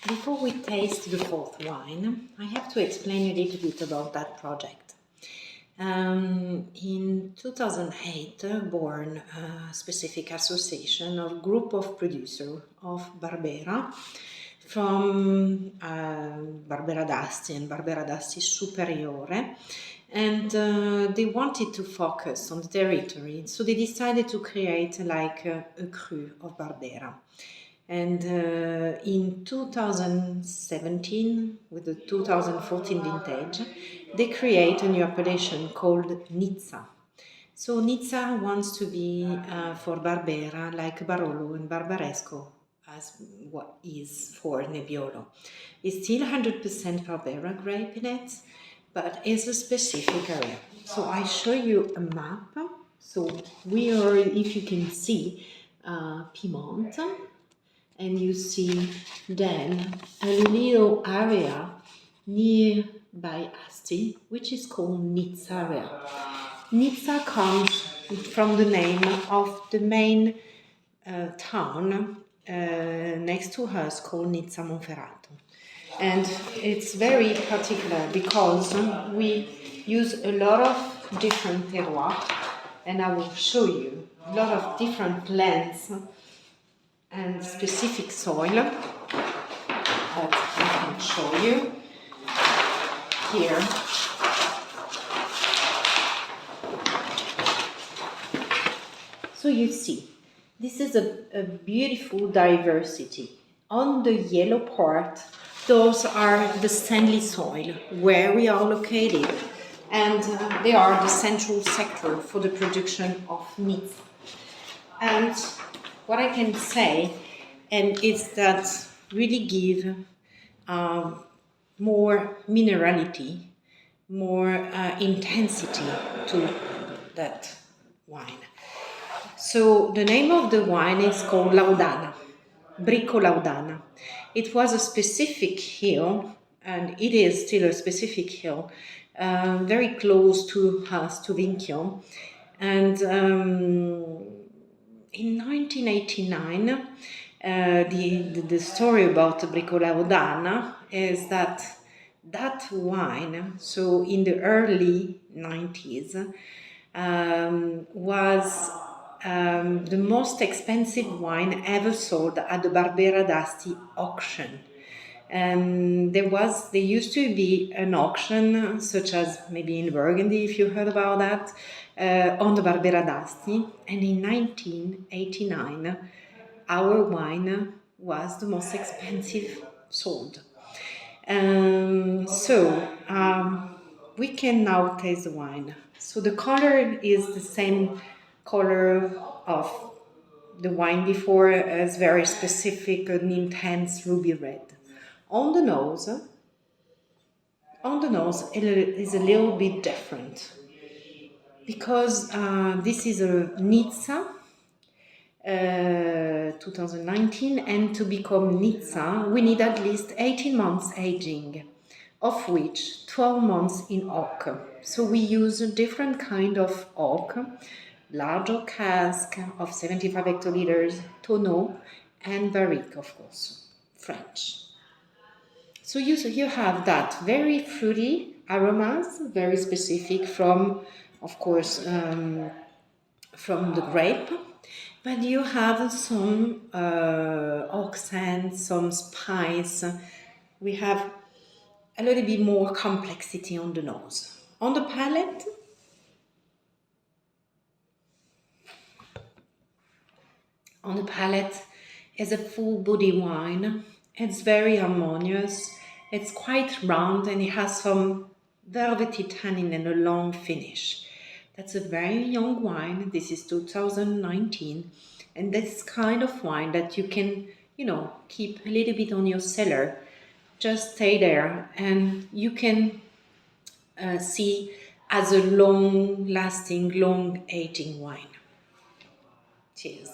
Before we taste the fourth wine, I have to explain a little bit about that project. In 2008, born a specific association of group of producers of Barbera from Barbera d'Asti and Barbera d'Asti Superiore, and they wanted to focus on the territory, so they decided to create like a cru of Barbera. And in 2017, with the 2014 vintage, they create a new appellation called Nizza. So Nizza wants to be for Barbera like Barolo and Barbaresco as what is for Nebbiolo. It's still 100% Barbera grape in it, but it's a specific area. So I show you a map. So we are, if you can see, Piedmont. And you see then a little area nearby Asti, which is called Nizza area. Nizza comes from the name of the main town next to us called Nizza Monferrato. And it's very particular because we use a lot of different terroirs, and I will show you a lot of different lands and specific soil that I can show you here. So you see, this is a beautiful diversity. On the yellow part, those are the sandy soil where we are located, and they are the central sector for the production of Nizza. And what I can say, and it's that really give more minerality, more intensity to that wine. So the name of the wine is called Laudana, Bricco Laudana. It was a specific hill, and it is still a specific hill, very close to us, to Vinchio, and in 1989, the story about Bricco Laudana is that wine, so in the early 90s, was the most expensive wine ever sold at the Barbera d'Asti auction. There used to be an auction, such as maybe in Burgundy, if you heard about that, on the Barbera d'Asti, and in 1989 our wine was the most expensive sold. We can now taste the wine. So the color is the same color of the wine before, as very specific and intense ruby red. On the nose it is a little bit different, because this is a Nizza 2019, and to become Nizza we need at least 18 months aging, of which 12 months in oak. So we use a different kind of oak, larger cask of 75 hectoliters, tonneau, and barrique, of course, French. So you have that very fruity aromas, very specific from, of course, from the grape, but you have some accent, some spice. We have a little bit more complexity on the nose. On the palate, is a full body wine. It's very harmonious. It's quite round, and it has some velvety tannin and a long finish. That's a very young wine. This is 2019, and this kind of wine that you can, keep a little bit on your cellar. Just stay there, and you can see as a long-lasting, long-aging wine. Cheers.